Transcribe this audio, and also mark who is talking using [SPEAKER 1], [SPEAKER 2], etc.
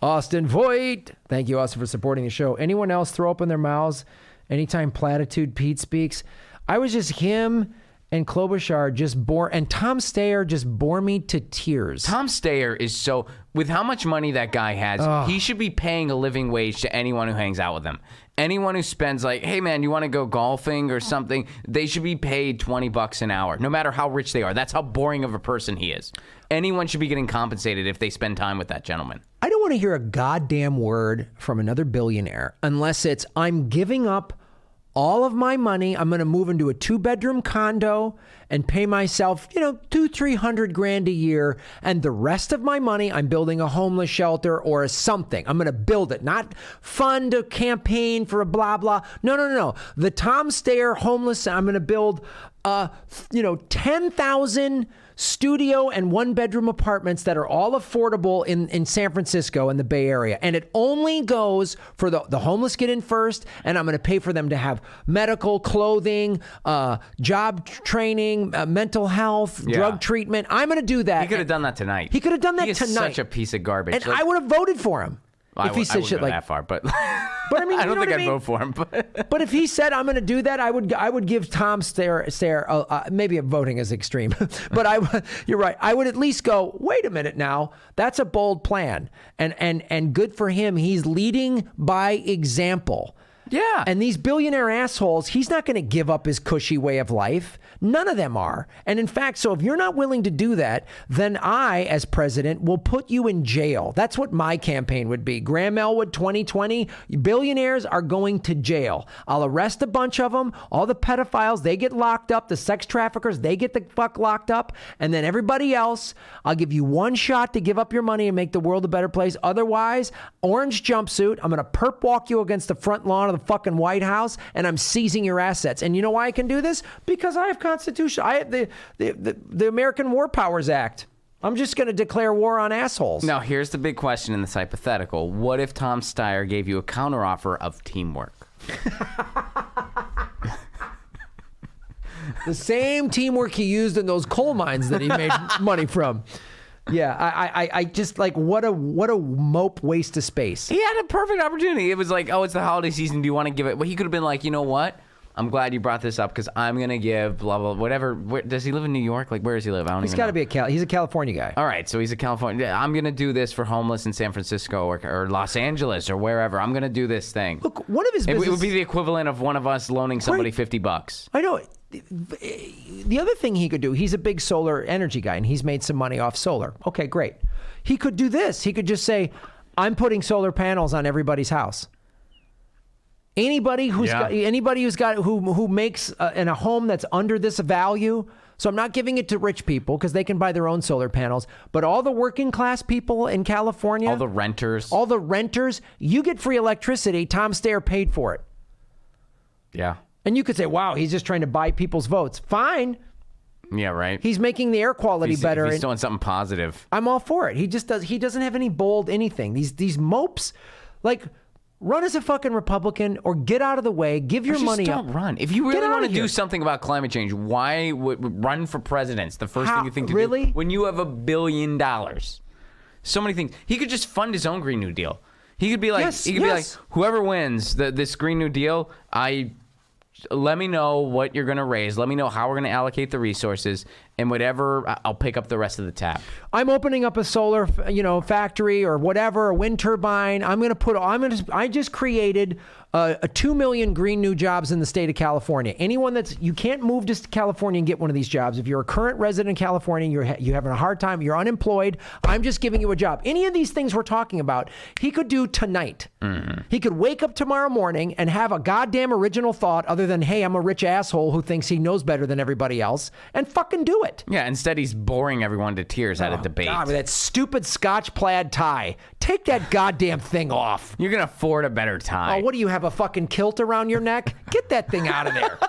[SPEAKER 1] Austin Voigt. Thank you, Austin, for supporting the show. Anyone else throw up in their mouths anytime Platitude Pete speaks? I was just him and Klobuchar just bore, and Tom Steyer just bore me to tears.
[SPEAKER 2] Tom Steyer is so, with how much money that guy has, he should be paying a living wage to anyone who hangs out with him. Anyone who spends like, hey man, you want to go golfing or something? They should be paid $20 an hour, no matter how rich they are. That's how boring of a person he is. Anyone should be getting compensated if they spend time with that gentleman.
[SPEAKER 1] I don't want to hear a goddamn word from another billionaire unless it's, I'm giving up all of my money. I'm going to move into a 2-bedroom condo and pay myself, $200-300 grand a year. And the rest of my money, I'm building a homeless shelter or something. I'm going to build it, not fund a campaign for a blah, blah. No. The Tom Steyer homeless, I'm going to build, 10,000 studio and 1-bedroom apartments that are all affordable in San Francisco and the Bay Area. And it only goes for the homeless get in first, and I'm going to pay for them to have medical, clothing, job training, mental health, drug treatment. I'm going to do that.
[SPEAKER 2] He could have done that tonight.
[SPEAKER 1] He could have done that
[SPEAKER 2] he is
[SPEAKER 1] tonight.
[SPEAKER 2] Such a piece of garbage.
[SPEAKER 1] And I would have voted for him. If he said shit like
[SPEAKER 2] that far, but
[SPEAKER 1] I mean,
[SPEAKER 2] I don't think I'd vote for him.
[SPEAKER 1] But if he said I'm going to do that, I would give Tom Steyer maybe voting is extreme, but you're right. I would at least go, wait a minute now, that's a bold plan, and good for him. He's leading by example.
[SPEAKER 2] Yeah.
[SPEAKER 1] And these billionaire assholes, he's not going to give up his cushy way of life. None of them are. And in fact, so if you're not willing to do that, then I, as president, will put you in jail. That's what my campaign would be. Graham Elwood 2020, billionaires are going to jail. I'll arrest a bunch of them. All the pedophiles, they get locked up. The sex traffickers, they get the fuck locked up. And then everybody else, I'll give you one shot to give up your money and make the world a better place. Otherwise, orange jumpsuit, I'm going to perp walk you against the front lawn of the fucking White House, and I'm seizing your assets. And you know why I can do this? Because I have Constitution. I have the American War Powers Act. I'm just going to declare war on assholes.
[SPEAKER 2] Now, here's the big question in this hypothetical. What if Tom Steyer gave you a counteroffer of teamwork?
[SPEAKER 1] The same teamwork he used in those coal mines that he made money from. Yeah, I just like what a mope waste of space.
[SPEAKER 2] He had a perfect opportunity. It was like, oh, it's the holiday season. Do you want to give it? Well, he could have been like, you know what? I'm glad you brought this up because I'm going to give blah, blah, whatever. Does he live in New York? Like, where does he live? I don't
[SPEAKER 1] He's
[SPEAKER 2] even
[SPEAKER 1] got
[SPEAKER 2] know.
[SPEAKER 1] to be he's a California guy.
[SPEAKER 2] All right, so he's a California. Yeah, I'm going to do this for homeless in San Francisco or Los Angeles or wherever. I'm going to do this thing.
[SPEAKER 1] Look, one of his business...
[SPEAKER 2] It would be the equivalent of one of us loaning somebody $50.
[SPEAKER 1] I know. The other thing he could do, he's a big solar energy guy, and he's made some money off solar. Okay, great. He could do this. He could just say, I'm putting solar panels on everybody's house. Anybody who makes in a home that's under this value. So I'm not giving it to rich people because they can buy their own solar panels, but all the working class people in California,
[SPEAKER 2] all the renters, you get free electricity. Tom Steyer paid for it. Yeah.
[SPEAKER 1] And you could say, wow, he's just trying to buy people's votes. Fine.
[SPEAKER 2] Yeah, right.
[SPEAKER 1] He's making the air quality better.
[SPEAKER 2] If he's doing something positive.
[SPEAKER 1] I'm all for it. He doesn't have any bold anything. These mopes, like, run as a fucking Republican or get out of the way. Give your money up.
[SPEAKER 2] Don't run. If you really want to do something about climate change, why would run for president? The first thing you think to do when you have $1 billion. So many things. He could just fund his own Green New Deal. He could be like, be like, whoever wins this Green New Deal, let me know what you're going to raise. Let me know how we're going to allocate the resources, and whatever, I'll pick up the rest of the tab.
[SPEAKER 1] I'm opening up a solar, factory or whatever, a wind turbine. I just created a 2 million green new jobs in the state of California. Anyone you can't move to California and get one of these jobs. If you're a current resident in California, you're having a hard time, you're unemployed, I'm just giving you a job. Any of these things we're talking about, he could do tonight. Mm-hmm. He could wake up tomorrow morning and have a goddamn original thought other than, hey, I'm a rich asshole who thinks he knows better than everybody else, and fucking do it.
[SPEAKER 2] Yeah, instead he's boring everyone to tears at a debate.
[SPEAKER 1] God, with that stupid Scotch plaid tie. Take that goddamn thing off.
[SPEAKER 2] You're going to afford a better tie.
[SPEAKER 1] Oh, what do you have, a fucking kilt around your neck? Get that thing out of there.